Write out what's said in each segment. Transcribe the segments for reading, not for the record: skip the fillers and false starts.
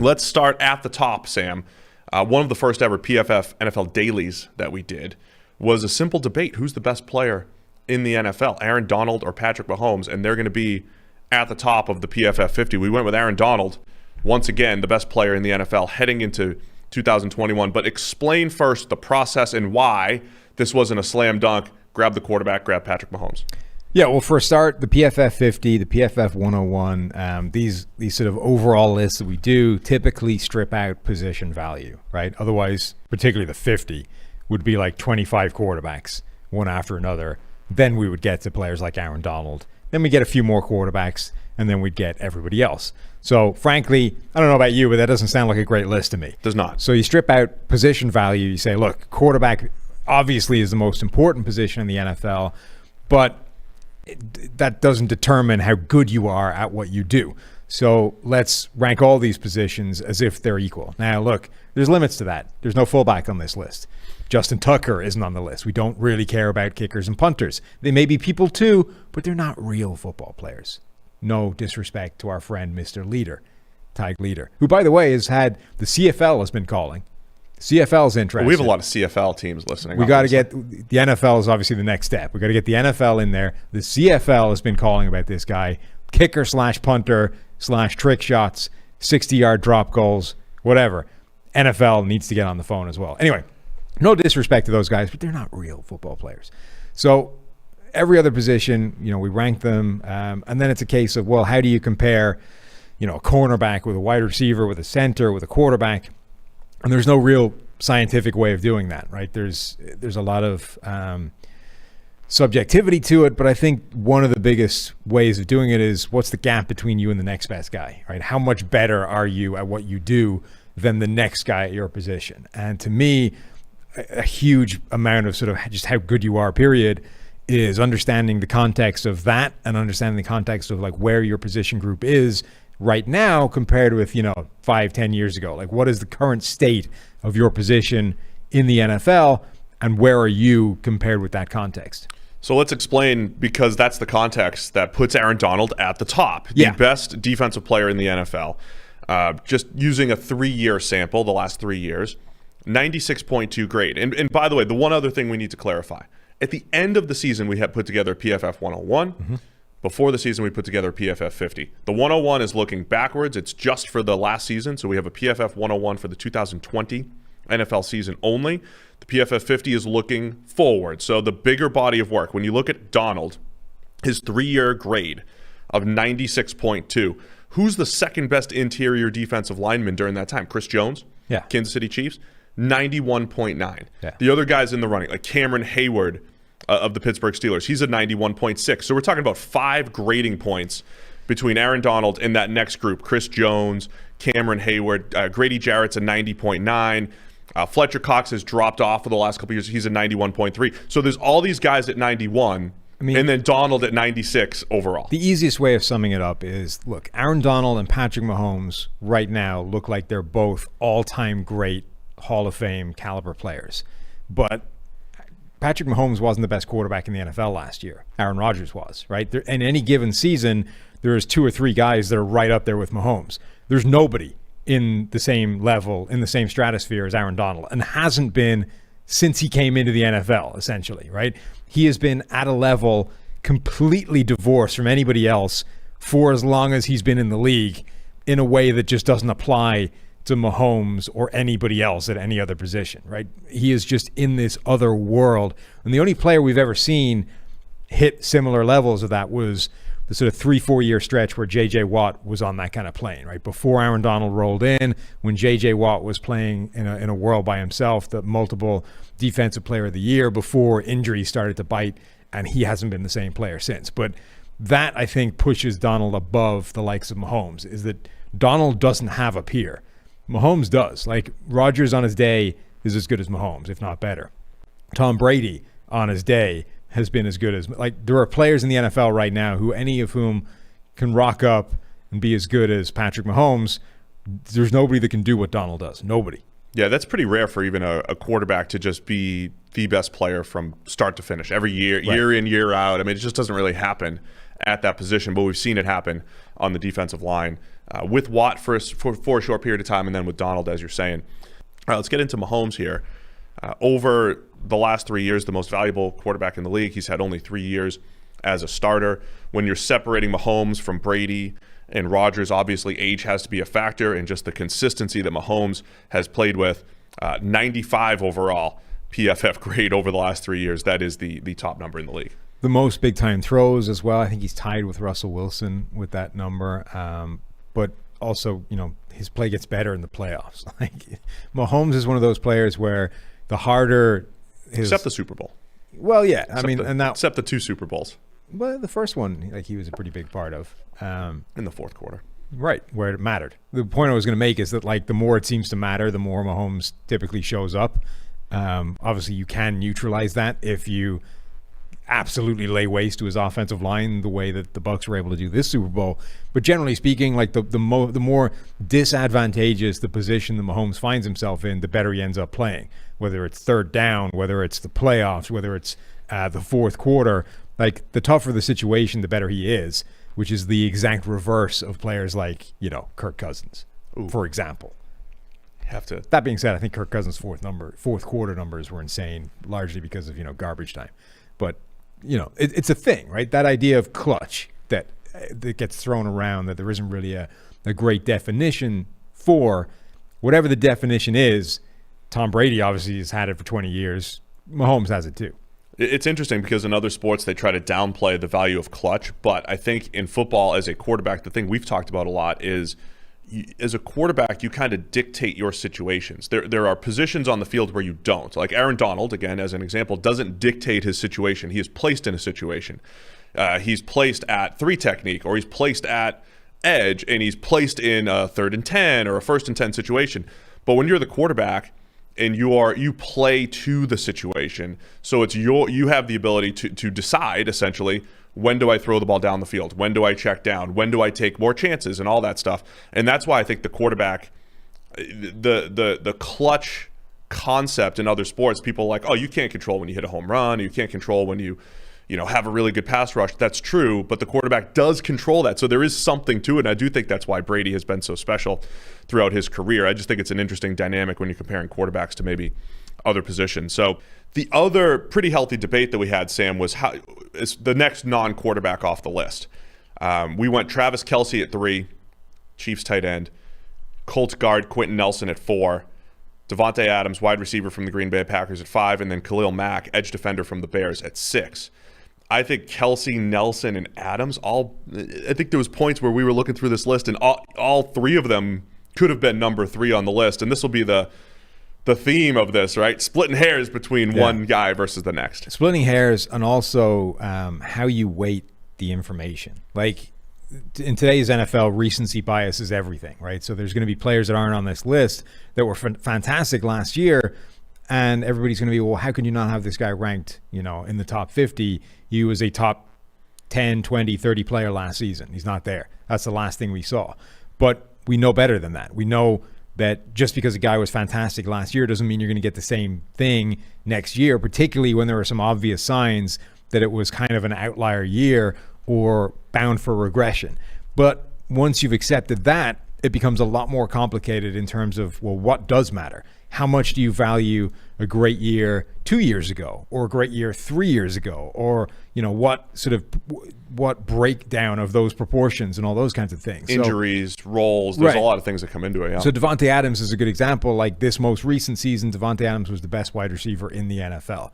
Let's start at the top, Sam. One of the first ever PFF NFL dailies that we did was a simple debate. Who's the best player in the NFL, Aaron Donald or Patrick Mahomes? And they're going to be at the top of the PFF 50. We went with Aaron Donald, once again, the best player in the NFL heading into 2021. But explain first the process and why this wasn't a slam dunk. Grab the quarterback, grab Patrick Mahomes. Yeah, well, for a start, the PFF 50, the PFF 101, these sort of overall lists that we do typically strip out position value, right? Otherwise, particularly the 50, would be like 25 quarterbacks, one after another. Then we would get to players like Aaron Donald. Then we get a few more quarterbacks, and then we'd get everybody else. So, frankly, I don't know about you, but that doesn't sound like a great list to me. Does not. So you strip out position value. You say, look, quarterback obviously is the most important position in the NFL, but that doesn't determine how good you are at what you do. So let's rank all these positions as if they're equal. Now, look, there's limits to that. There's no fullback on this list. Justin Tucker isn't on the list. We don't really care about kickers and punters. They may be people too, but they're not real football players. No disrespect to our friend, Mr. Leader, Tyke Leader, who, by the way, has had the CFL has been calling. CFL's interested. Well, we have a lot of CFL teams listening. We got to get the NFL is obviously the next step. We got to get the NFL in there. The CFL has been calling about this guy, kicker / punter / trick shots, 60-yard drop goals, whatever. NFL needs to get on the phone as well. Anyway, no disrespect to those guys, but they're not real football players. So every other position, we rank them, and then it's a case of, well, how do you compare, a cornerback with a wide receiver, with a center, with a quarterback? And there's no real scientific way of doing that, right? There's a lot of subjectivity to it, but I think one of the biggest ways of doing it is what's the gap between you and the next best guy, right? How much better are you at what you do than the next guy at your position? And to me, a huge amount of sort of just how good you are, period, is understanding the context of that and understanding the context of like where your position group is right now compared with 5-10 years ago. Like, what is the current state of your position in the NFL, and where are you compared with that context? So let's explain, because that's the context that puts Aaron Donald at the top, the best defensive player in the NFL. Just using a 3-year sample, the last 3 years, 96.2 grade. And by the way, the one other thing we need to clarify, at the end of the season, we had put together PFF 101. Mm-hmm. Before the season, we put together PFF 50. The 101 is looking backwards. It's just for the last season. So we have a PFF 101 for the 2020 NFL season only. The PFF 50 is looking forward. So the bigger body of work. When you look at Donald, his 3-year grade of 96.2, who's the second best interior defensive lineman during that time? Chris Jones, Kansas City Chiefs, 91.9. Yeah. The other guys in the running, like Cameron Hayward, of the Pittsburgh Steelers, he's a 91.6. So we're talking about 5 grading points between Aaron Donald and that next group: Chris Jones, Cameron Hayward, Grady Jarrett's a 90.9. Fletcher Cox has dropped off for the last couple of years. He's a 91.3. So there's all these guys at 91, and then Donald at 96 overall. The easiest way of summing it up is, look, Aaron Donald and Patrick Mahomes right now look like they're both all-time great Hall of Fame caliber players. But Patrick Mahomes wasn't the best quarterback in the NFL last year. Aaron Rodgers was, right? In any given season, there's 2 or 3 guys that are right up there with Mahomes. There's nobody in the same level, in the same stratosphere as Aaron Donald, and hasn't been since he came into the NFL, essentially, right? He has been at a level completely divorced from anybody else for as long as he's been in the league, in a way that just doesn't apply to Mahomes or anybody else at any other position, right? He is just in this other world. And the only player we've ever seen hit similar levels of that was the sort of 3-4 year stretch where J.J. Watt was on that kind of plane, right? Before Aaron Donald rolled in, when J.J. Watt was playing in a world by himself, the multiple defensive player of the year, before injuries started to bite, and he hasn't been the same player since. But that, I think, pushes Donald above the likes of Mahomes, is that Donald doesn't have a peer. Mahomes does. Like, Rodgers on his day is as good as Mahomes, if not better. Tom Brady on his day has been as good as, like, there are players in the NFL right now who, any of whom can rock up and be as good as Patrick Mahomes. There's nobody that can do what Donald does. Nobody. Yeah, that's pretty rare for even a quarterback to just be the best player from start to finish every year, right. Year in, year out. I mean, it just doesn't really happen at that position, but we've seen it happen on the defensive line with Watt for a short period of time, and then with Donald, as you're saying. All right, let's get into Mahomes here. Over the last 3 years, the most valuable quarterback in the league. He's had only 3 years as a starter. When you're separating Mahomes from Brady and Rodgers, obviously age has to be a factor, and just the consistency that Mahomes has played with. 95 overall PFF grade over the last 3 years. That is the top number in the league. The most big-time throws as well. I think he's tied with Russell Wilson with that number. But also, his play gets better in the playoffs. Like, Mahomes is one of those players where the harder except the Super Bowl. Well, yeah. Except the 2 Super Bowls. Well, the first one, he was a pretty big part of. In the fourth quarter. Right, where it mattered. The point I was going to make is that, the more it seems to matter, the more Mahomes typically shows up. Obviously, you can neutralize that if you absolutely lay waste to his offensive line the way that the Bucs were able to do this Super Bowl. But generally speaking, the more disadvantageous the position that Mahomes finds himself in, the better he ends up playing. Whether it's third down, whether it's the playoffs, whether it's the fourth quarter, the tougher the situation, the better he is, which is the exact reverse of players like, Kirk Cousins, for example. That being said, I think Kirk Cousins' fourth quarter numbers were insane, largely because of, garbage time. But, it's a thing, right? That idea of clutch that gets thrown around, that there isn't really a great definition for. Whatever the definition is, Tom Brady obviously has had it for 20 years. Mahomes has it too. It's interesting because in other sports, they try to downplay the value of clutch. But I think in football, as a quarterback, the thing we've talked about a lot is, as a quarterback, you kind of dictate your situations. There are positions on the field where you don't. Like Aaron Donald, again, as an example, doesn't dictate his situation. He is placed in a situation. He's placed at 3 technique, or he's placed at edge, and he's placed in a 3rd and 10 or a 1st and 10 situation. But when you're the quarterback and you play to the situation, so you have the ability to decide, essentially, when do I throw the ball down the field? When do I check down? When do I take more chances and all that stuff? And that's why I think the quarterback, the clutch concept in other sports, people are like, oh, you can't control when you hit a home run. You can't control when you have a really good pass rush. That's true, but the quarterback does control that. So there is something to it. And I do think that's why Brady has been so special throughout his career. I just think it's an interesting dynamic when you're comparing quarterbacks to maybe other positions. So the other pretty healthy debate that we had, Sam, was how is the next non-quarterback off the list. We went Travis Kelce at 3, Chiefs tight end, Colts guard Quenton Nelson at 4, Davante Adams, wide receiver from the Green Bay Packers at 5, and then Khalil Mack, edge defender from the Bears at 6. I think Kelce, Nelson, and Adams, I think there was points where we were looking through this list and all 3 of them could have been number 3 on the list. And this will be the theme of this, right? Splitting hairs between one guy versus the next. Splitting hairs, and also how you weight the information. Like, in today's NFL, recency bias is everything, right? So there's going to be players that aren't on this list that were fantastic last year, and everybody's going to be, well, how can you not have this guy ranked, in the top 50? He was a top 10, 20, 30 player last season. He's not there. That's the last thing we saw. But we know better than that. We know that just because a guy was fantastic last year doesn't mean you're going to get the same thing next year, particularly when there are some obvious signs that it was kind of an outlier year or bound for regression. But once you've accepted that, it becomes a lot more complicated in terms of, well, what does matter? How much do you value a great year 2 years ago, or a great year 3 years ago, or what breakdown of those proportions and all those kinds of things? Injuries, roles, there's a lot of things that come into it. Yeah. So Davante Adams is a good example. Like this most recent season, Davante Adams was the best wide receiver in the NFL.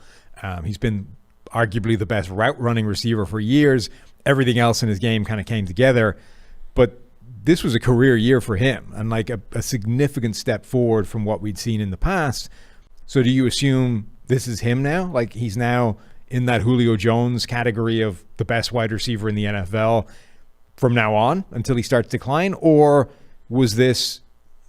He's been arguably the best route running receiver for years. Everything else in his game kind of came together, but this was a career year for him, and like a significant step forward from what we'd seen in the past. So do you assume this is him now? Like he's now in that Julio Jones category of the best wide receiver in the NFL from now on until he starts to decline? Or was this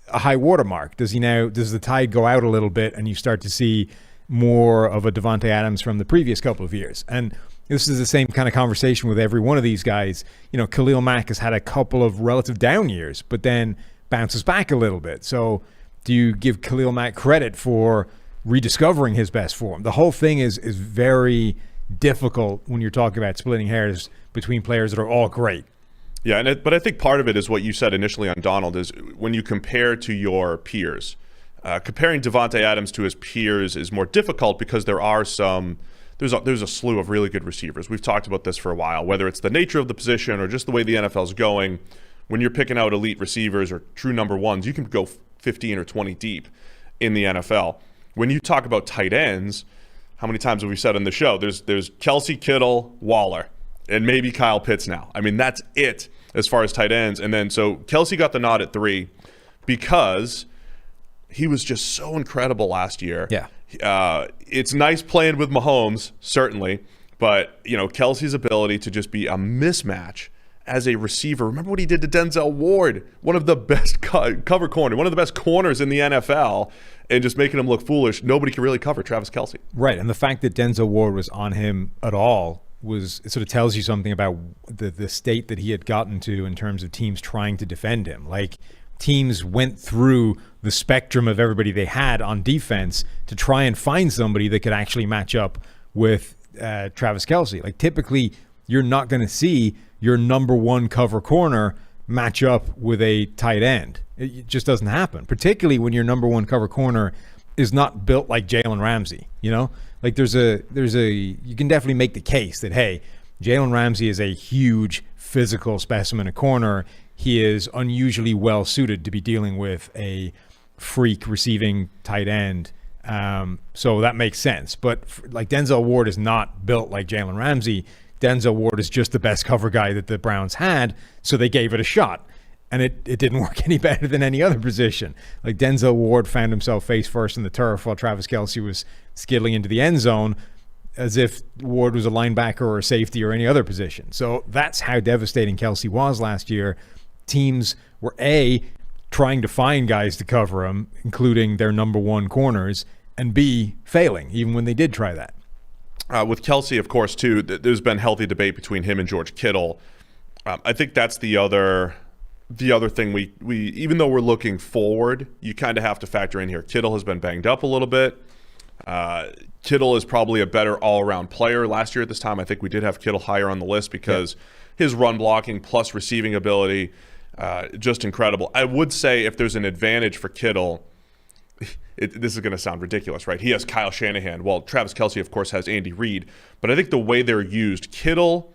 a high watermark? Does the tide go out a little bit and you start to see more of a Davante Adams from the previous couple of years? And this is the same kind of conversation with every one of these guys. Khalil Mack has had a couple of relative down years, but then bounces back a little bit. So do you give Khalil Mack credit for rediscovering his best form? The whole thing is very difficult when you're talking about splitting hairs between players that are all great. Yeah, but I think part of it is what you said initially on Donald is when you compare to your peers. Comparing Davante Adams to his peers is more difficult because there's a slew of really good receivers. We've talked about this for a while, whether it's the nature of the position or just the way the NFL's going. When you're picking out elite receivers or true number ones, you can go 15 or 20 deep in the NFL. When you talk about tight ends, how many times have we said on the show? There's Kelce, Kittle, Waller, and maybe Kyle Pitts now. I mean, that's it as far as tight ends. And then so Kelce got the nod at 3 because he was just so incredible last year. Yeah. It's nice playing with Mahomes, certainly, but Kelce's ability to just be a mismatch as a receiver. Remember what he did to Denzel Ward, one of the best cover corner, one of the best corners in the NFL, and just making him look foolish. Nobody can really cover Travis Kelce. Right, and the fact that Denzel Ward was on him at all it sort of tells you something about the state that he had gotten to in terms of teams trying to defend him. Like, teams went through the spectrum of everybody they had on defense to try and find somebody that could actually match up with Travis Kelce. Like, typically, you're not going to see your number one cover corner match up with a tight end. It just doesn't happen, particularly when your number one cover corner is not built like Jalen Ramsey. Like you can definitely make the case that, hey, Jalen Ramsey is a huge physical specimen at corner. He is unusually well suited to be dealing with a freak receiving tight end. So that makes sense. But like, Denzel Ward is not built like Jalen Ramsey. Denzel Ward is just the best cover guy that the Browns had, so they gave it a shot. And it didn't work any better than any other position. Like, Denzel Ward found himself face first in the turf while Travis Kelce was skidding into the end zone as if Ward was a linebacker or a safety or any other position. So that's how devastating Kelce was last year. Teams were A, trying to find guys to cover him, including their number one corners, and B, failing, even when they did try that. With Kelce, of course, too, there's been healthy debate between him and George Kittle. I think that's the other thing we even though we're looking forward, you kind of have to factor in here. Kittle has been banged up a little bit. Kittle is probably a better all-around player. Last year at this time, I think we did have Kittle higher on the list because his run blocking plus receiving ability, just incredible. I would say if there's an advantage for Kittle, this is going to sound ridiculous, right? He has Kyle Shanahan. Well, Travis Kelce, of course, has Andy Reid. But I think the way they're used, Kittle,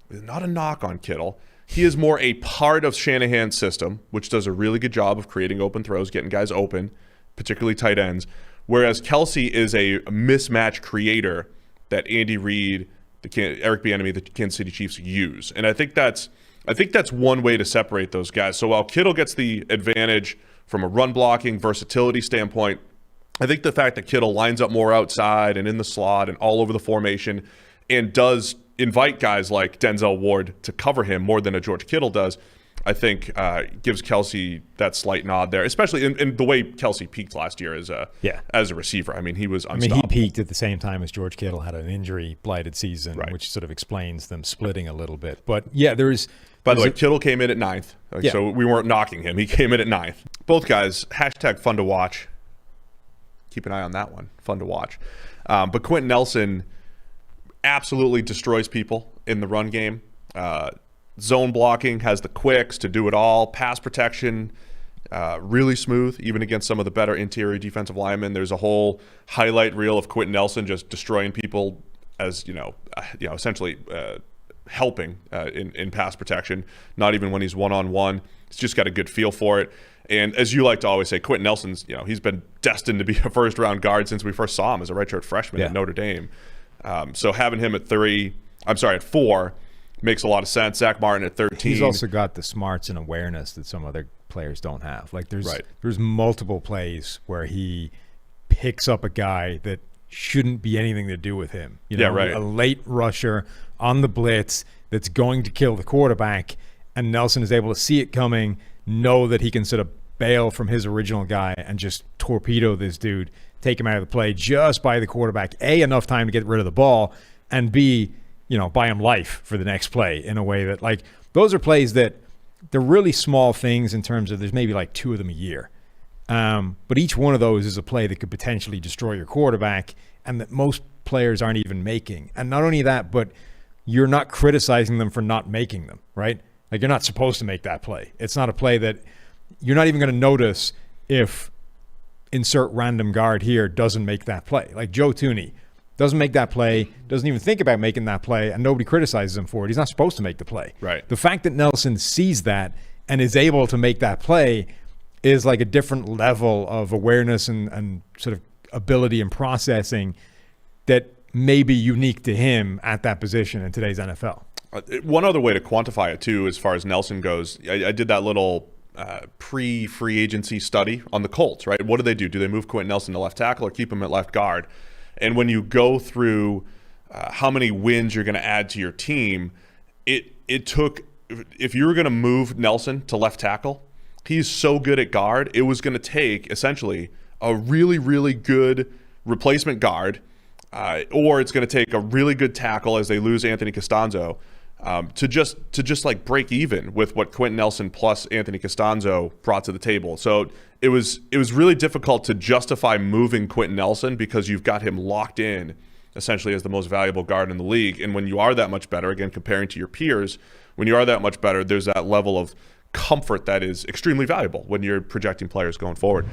not a knock on Kittle, he is more a part of Shanahan's system, which does a really good job of creating open throws, getting guys open, particularly tight ends. Whereas Kelce is a mismatch creator that Andy Reid, Eric Bieniemy, the Kansas City Chiefs use. And I think that's one way to separate those guys. So while Kittle gets the advantage from a run blocking versatility standpoint, I think the fact that Kittle lines up more outside and in the slot and all over the formation and does invite guys like Denzel Ward to cover him more than a George Kittle does, I think gives Kelce that slight nod there, especially in the way Kelce peaked last year as a receiver. I mean, he was unstoppable. He peaked at the same time as George Kittle had an injury-blighted season, right, which sort of explains them splitting a little bit. But, yeah, By the way, Kittle came in at 9th, so we weren't knocking him. He came in at 9th. Both guys, # fun to watch. Keep an eye on that one. Fun to watch. But Quenton Nelson absolutely destroys people in the run game. Zone blocking, has the quicks to do it all. Pass protection, really smooth, even against some of the better interior defensive linemen. There's a whole highlight reel of Quenton Nelson just destroying people as, essentially helping in pass protection, not even when he's one-on-one. He's just got a good feel for it. And as you like to always say, Quenton Nelson's, he's been destined to be a first-round guard since we first saw him as a redshirt freshman at Notre Dame. So having him at 4 makes a lot of sense. Zach Martin at 13. He's also got the smarts and awareness that some other players don't have. Like there's multiple plays where he picks up a guy that shouldn't be anything to do with him. A late rusher on the blitz that's going to kill the quarterback, and Nelson is able to see it coming, know that he can sort of bail from his original guy and just torpedo this dude, take him out of the play just by the quarterback, A, enough time to get rid of the ball, and B, buy him life for the next play in a way that, like, those are plays that they're really small things in terms of there's maybe like 2 of them a year. But each one of those is a play that could potentially destroy your quarterback and that most players aren't even making. And not only that, but you're not criticizing them for not making them, right? Like, you're not supposed to make that play. It's not a play that you're not even going to notice if insert random guard here doesn't make that play. Like Joe Thuney doesn't make that play, doesn't even think about making that play, and nobody criticizes him for it. He's not supposed to make the play. Right. The fact that Nelson sees that and is able to make that play is like a different level of awareness and sort of ability and processing that may be unique to him at that position in today's NFL. One other way to quantify it, too, as far as Nelson goes, I did that little pre-free agency study on the Colts, right? What do they do? Do they move Quenton Nelson to left tackle or keep him at left guard? And when you go through how many wins you're going to add to your team, it took, if you were going to move Nelson to left tackle, he's so good at guard, it was going to take essentially a really, really good replacement guard, or it's going to take a really good tackle as they lose Anthony Costanzo to just like break even with what Quenton Nelson plus Anthony Costanzo brought to the table. So it was really difficult to justify moving Quenton Nelson because you've got him locked in essentially as the most valuable guard in the league. And when you are that much better, again, comparing to your peers, when you are that much better, there's that level of comfort that is extremely valuable when you're projecting players going forward.